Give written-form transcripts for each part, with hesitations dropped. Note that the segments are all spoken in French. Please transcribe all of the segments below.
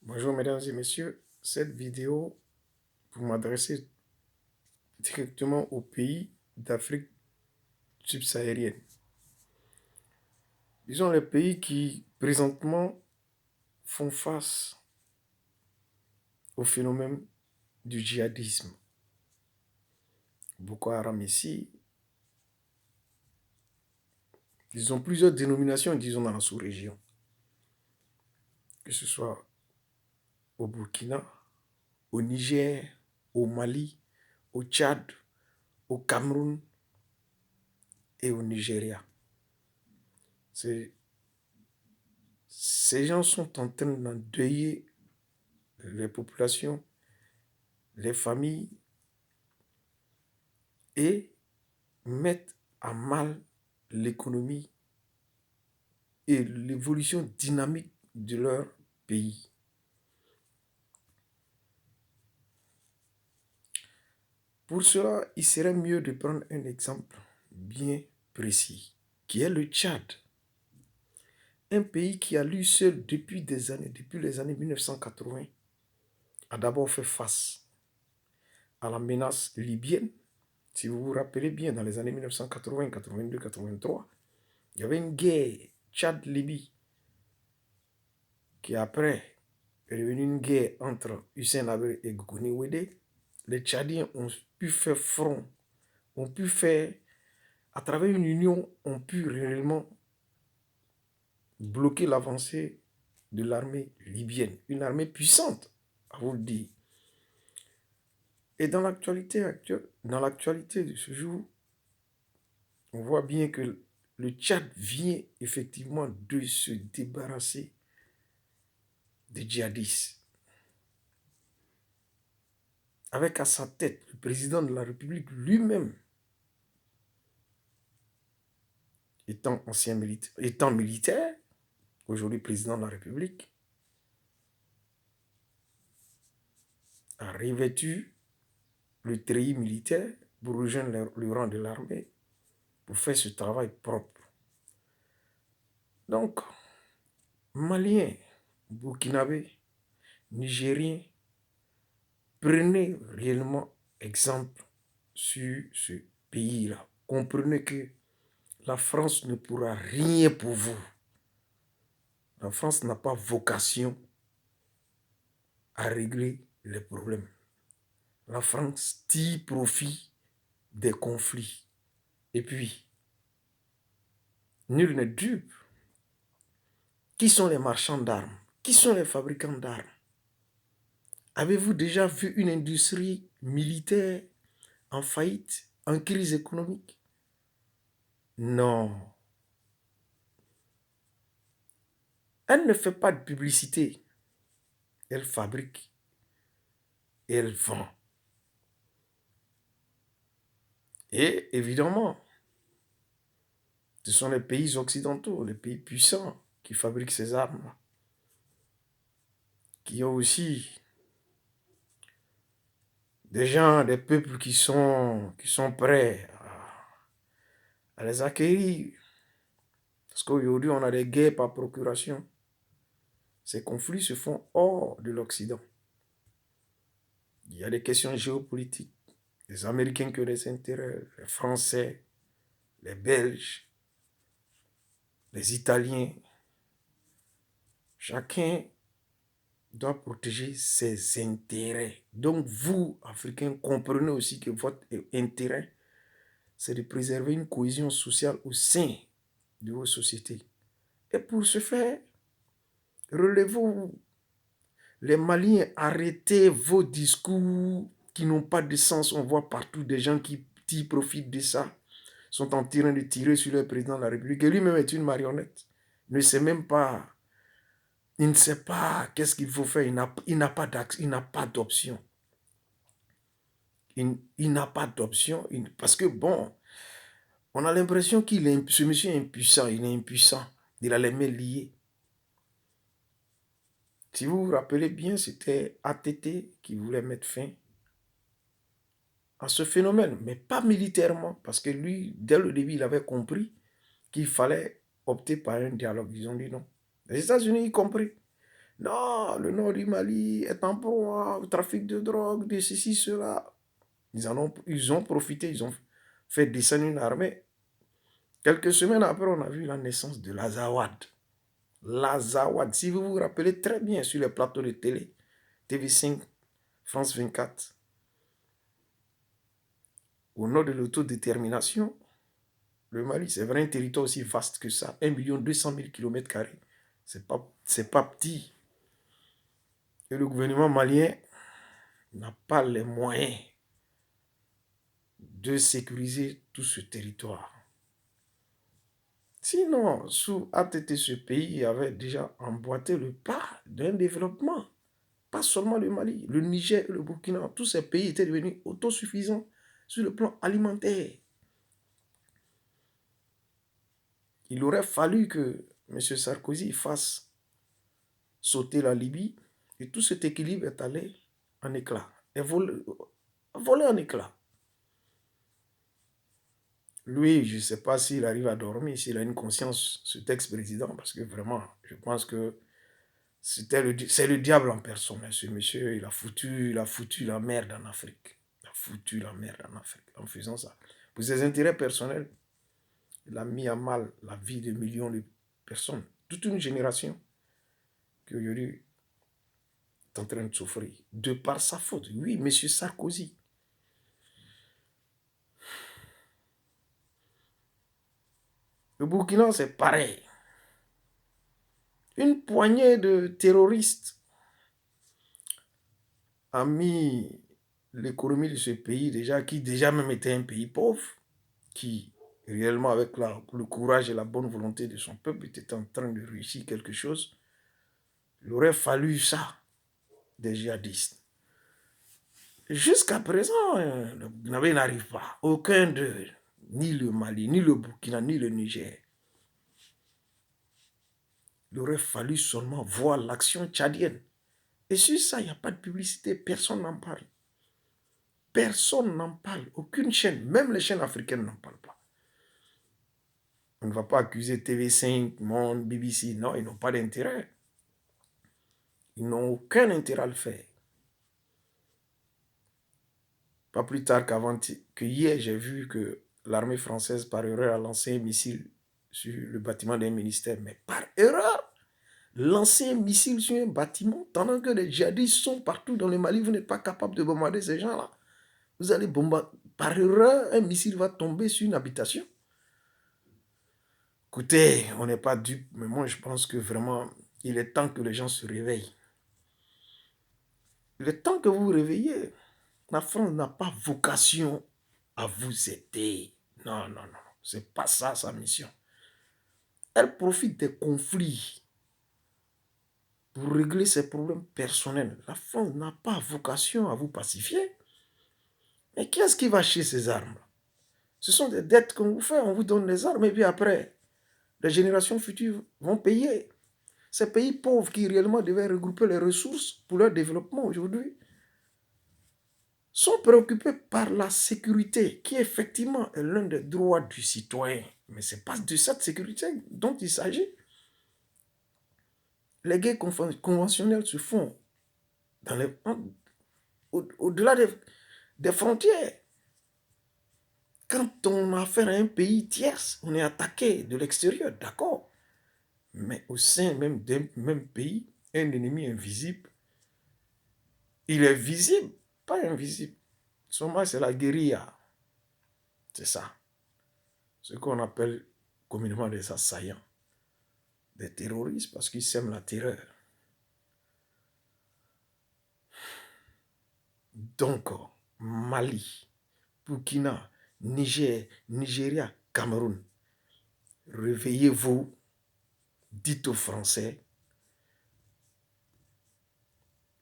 Bonjour mesdames et messieurs, cette vidéo pour m'adresser directement aux pays d'Afrique subsaharienne. Disons les pays qui présentement font face au phénomène du djihadisme. Boko Haram ici, ils ont plusieurs dénominations, disons, dans la sous-région. Que ce soit au Burkina, au Niger, au Mali, au Tchad, au Cameroun et au Nigeria. Ces gens sont en train d'endeuiller les populations, les familles et mettent à mal l'économie et l'évolution dynamique de leur pays. Pour cela, il serait mieux de prendre un exemple bien précis, qui est le Tchad. Un pays qui a lui seul depuis les années 1980, a d'abord fait face à la menace libyenne. Si vous vous rappelez bien, dans les années 1980, 82, 83, il y avait une guerre Tchad-Libye qui après est devenue une guerre entre Hussein Abré et Goukouni Ouédé. Les Tchadiens ont pu faire front, ont pu faire, à travers une union, ont pu réellement bloquer l'avancée de l'armée libyenne. Une armée puissante, à vous le dire. Et dans l'actualité actuelle, dans l'actualité de ce jour, on voit bien que le Tchad vient effectivement de se débarrasser des djihadistes. Avec à sa tête le président de la République lui-même, étant militaire, aujourd'hui président de la République, a revêtu le treillis militaire pour rejoindre le rang de l'armée pour faire ce travail propre. Donc, Maliens, Burkinabés, Nigériens, prenez réellement exemple sur ce pays-là. Comprenez que la France ne pourra rien pour vous. La France n'a pas vocation à régler les problèmes. La France tire profit des conflits. Et puis, nul n'est dupe. Qui sont les marchands d'armes? Qui sont les fabricants d'armes? Avez-vous déjà vu une industrie militaire en faillite, en crise économique? Non. Elle ne fait pas de publicité. Elle fabrique et elle vend. Et évidemment, ce sont les pays occidentaux, les pays puissants qui fabriquent ces armes, qui ont aussi des gens, des peuples qui sont prêts à les acquérir. Parce qu'aujourd'hui, on a des guerres par procuration. Ces conflits se font hors de l'Occident. Il y a des questions géopolitiques. Les Américains qui ont des intérêts, les Français, les Belges, les Italiens. Chacun doit protéger ses intérêts. Donc vous, Africains, comprenez aussi que votre intérêt, c'est de préserver une cohésion sociale au sein de vos sociétés. Et pour ce faire, relevez-vous. Les Maliens, arrêtez vos discours qui n'ont pas de sens. On voit partout des gens qui profitent de ça, sont en train de tirer sur le président de la République. Et lui-même est une marionnette. Il ne sait même pas, il ne sait pas qu'est-ce qu'il faut faire. Il n'a pas d'option. Il n'a pas d'option. Parce que bon, on a l'impression ce monsieur est impuissant. Il est impuissant. Il a les mains liées. Si vous vous rappelez bien, c'était ATT qui voulait mettre fin à ce phénomène, mais pas militairement, parce que lui, dès le début, il avait compris qu'il fallait opter par un dialogue. Ils ont dit non. Les États-Unis y compris. Non, le nord du Mali est en proie au trafic de drogue, de ceci, cela. Ils ont profité, ils ont fait descendre une armée. Quelques semaines après, on a vu la naissance de l'Azawad. L'Azawad, si vous vous rappelez très bien sur les plateaux de télé, TV5, France 24, au nord de l'autodétermination, le Mali, c'est vrai un territoire aussi vaste que ça, 1 200 000 km². C'est pas petit. Et le gouvernement malien n'a pas les moyens de sécuriser tout ce territoire. Sinon, sous ATT, ce pays avait déjà emboîté le pas d'un développement. Pas seulement le Mali, le Niger et le Burkina, tous ces pays étaient devenus autosuffisants sur le plan alimentaire. Il aurait fallu que M. Sarkozy fasse sauter la Libye et tout cet équilibre est allé en éclat, est volé en éclat. Lui, je ne sais pas s'il arrive à dormir, s'il a une conscience, cet ex-président, parce que vraiment, je pense que c'est le diable en personne. Ce monsieur, il a foutu la merde en Afrique. Il a foutu la merde en Afrique en faisant ça. Pour ses intérêts personnels, il a mis à mal la vie de millions de personnes. Toute une génération qui aujourd'hui est en train de souffrir. De par sa faute. Oui, monsieur Sarkozy. Le Burkina, c'est pareil. Une poignée de terroristes a mis l'économie de ce pays déjà, qui déjà même était un pays pauvre, qui réellement avec le courage et la bonne volonté de son peuple était en train de réussir quelque chose. Il aurait fallu ça, des djihadistes. Jusqu'à présent, le Burkina n'arrive pas. Aucun d'eux, ni le Mali, ni le Burkina, ni le Niger. Il aurait fallu seulement voir l'action tchadienne. Et sur ça, il n'y a pas de publicité, personne n'en parle. Personne n'en parle, aucune chaîne, même les chaînes africaines n'en parlent pas. On ne va pas accuser TV5, Monde, BBC, non, ils n'ont pas d'intérêt. Ils n'ont aucun intérêt à le faire. Pas plus tard que hier, j'ai vu que l'armée française, par erreur, a lancé un missile sur le bâtiment d'un ministère. Mais par erreur, lancer un missile sur un bâtiment, pendant que les djihadistes sont partout dans le Mali, vous n'êtes pas capable de bombarder ces gens-là. Vous allez bombarder. Par erreur, un missile va tomber sur une habitation. Écoutez, on n'est pas dupes, mais moi je pense que vraiment, il est temps que les gens se réveillent. Il est temps que vous vous réveillez. La France n'a pas vocation à vous aider. Non, non, non. C'est pas ça sa mission. Elle profite des conflits pour régler ses problèmes personnels. La France n'a pas vocation à vous pacifier. Mais qui est-ce qui va acheter ces armes? Ce sont des dettes qu'on vous fait. On vous donne les armes et puis après, les générations futures vont payer. Ces pays pauvres qui réellement devaient regrouper les ressources pour leur développement aujourd'hui sont préoccupés par la sécurité, qui effectivement est l'un des droits du citoyen. Mais ce n'est pas de cette sécurité dont il s'agit. Les guerres conventionnelles se font au-delà des frontières. Quand on a affaire à un pays tierce, on est attaqué de l'extérieur, d'accord. Mais au sein même d'un même pays, un ennemi invisible, il est visible, pas invisible. Souvent, c'est la guérilla. C'est ça. Ce qu'on appelle communément des assaillants, des terroristes, parce qu'ils sèment la terreur. Donc, Mali, Burkina, Niger, Nigeria, Cameroun, réveillez-vous, dites aux Français,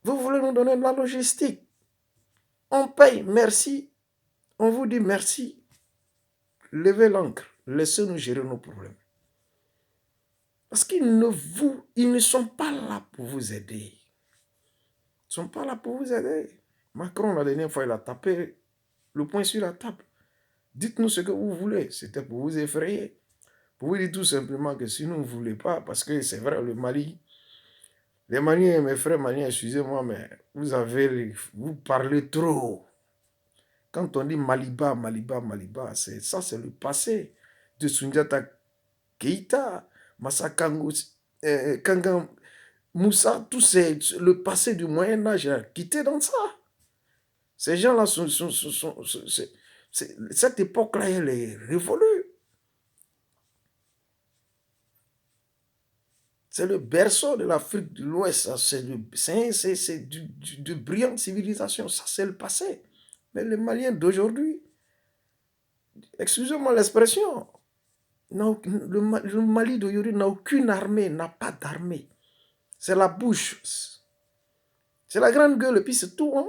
vous voulez nous donner de la logistique, on paye, merci, on vous dit merci, levez l'encre, laissez-nous gérer nos problèmes. Parce qu'ils ne sont pas là pour vous aider. Ils ne sont pas là pour vous aider. Macron, la dernière fois, il a tapé le poing sur la table. Dites-nous ce que vous voulez. C'était pour vous effrayer. Pour vous dire tout simplement que si nous ne voulons pas, parce que c'est vrai, le Mali, Les Maliens, mes frères Maliens, excusez-moi, mais vous parlez trop. Quand on dit Maliba, Maliba, Maliba, ça c'est le passé de Sundiata Keïta, Massa Kangan Moussa, tout c'est le passé du Moyen-Âge, quitté dans ça. Ces gens-là cette époque-là, elle est révolue. C'est le berceau de l'Afrique de l'Ouest. C'est de brillante civilisation. Ça, c'est le passé. Mais les Maliens d'aujourd'hui, excusez-moi l'expression, le Mali d'aujourd'hui n'a aucune armée, n'a pas d'armée. C'est la bouche. C'est la grande gueule, et puis c'est tout. Hein?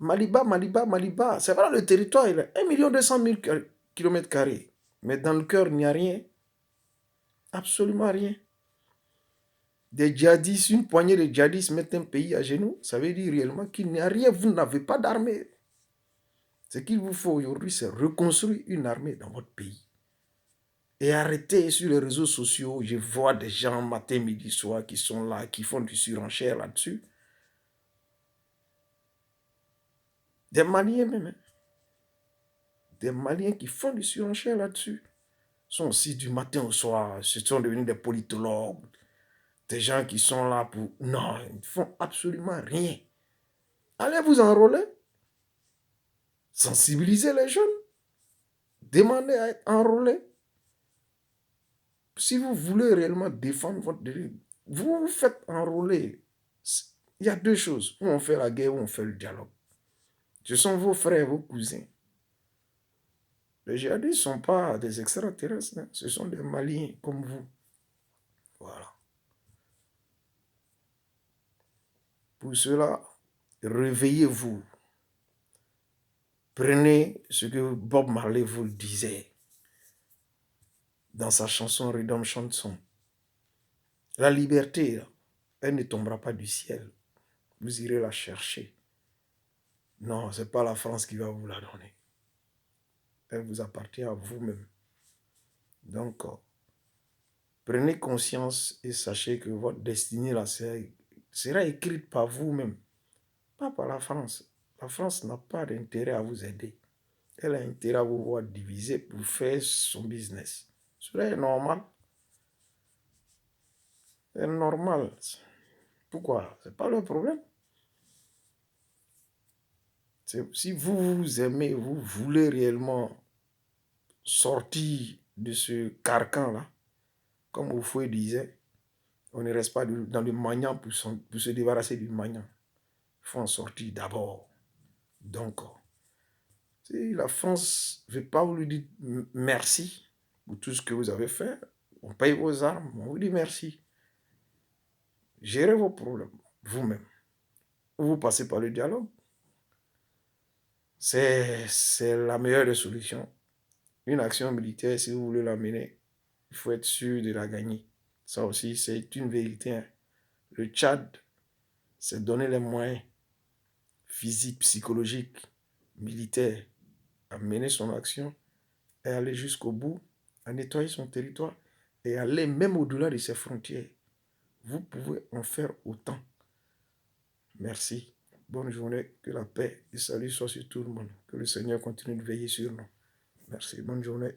Maliba, Maliba, Maliba. C'est vrai, le territoire, il est 1 200 000 km². Mais dans le cœur, il n'y a rien. Absolument rien. Des djihadistes, une poignée de djihadistes mettent un pays à genoux. Ça veut dire réellement qu'il n'y a rien. Vous n'avez pas d'armée. Ce qu'il vous faut aujourd'hui, c'est reconstruire une armée dans votre pays. Et arrêtez sur les réseaux sociaux. Je vois des gens matin, midi, soir qui sont là, qui font du surenchère là-dessus. Des Maliens même. Hein. Des Maliens qui font du surenchère là-dessus. Sont aussi du matin au soir. Ce sont devenus des politologues. Des gens qui sont là pour... Non, ils ne font absolument rien. Allez vous enrôler. Sensibiliser les jeunes. Demandez à être enrôlés. Si vous voulez réellement défendre votre dérive, vous vous faites enrôler. Il y a deux choses. Ou on fait la guerre ou on fait le dialogue. Ce sont vos frères, vos cousins. Les djihadistes ne sont pas des extraterrestres. Hein. Ce sont des Maliens comme vous. Voilà. Pour cela, réveillez-vous. Prenez ce que Bob Marley vous le disait dans sa chanson Redemption Song. La liberté, elle ne tombera pas du ciel. Vous irez la chercher. Non, ce n'est pas la France qui va vous la donner. Elle vous appartient à vous-même. Donc, prenez conscience et sachez que votre destinée là, sera écrite par vous-même, pas par la France. La France n'a pas d'intérêt à vous aider. Elle a intérêt à vous voir diviser pour faire son business. Cela est normal. C'est normal. Pourquoi? Ce n'est pas le problème. Si vous aimez, vous voulez réellement sortir de ce carcan-là, comme Oufoué disait, on ne reste pas dans le maniant pour se débarrasser du maniant. Il faut en sortir d'abord. Donc, si la France ne veut pas vous lui dire merci pour tout ce que vous avez fait, on paye vos armes, on vous dit merci. Gérez vos problèmes vous-même. Vous passez par le dialogue. C'est la meilleure des solutions. Une action militaire, si vous voulez la mener, il faut être sûr de la gagner. Ça aussi, c'est une vérité. Hein. Le Tchad, c'est donner les moyens physiques, psychologiques, militaires à mener son action et aller jusqu'au bout, à nettoyer son territoire et aller même au-delà de ses frontières. Vous pouvez en faire autant. Merci. Bonne journée. Que la paix et le salut soient sur tout le monde. Que le Seigneur continue de veiller sur nous. Merci. Bonne journée.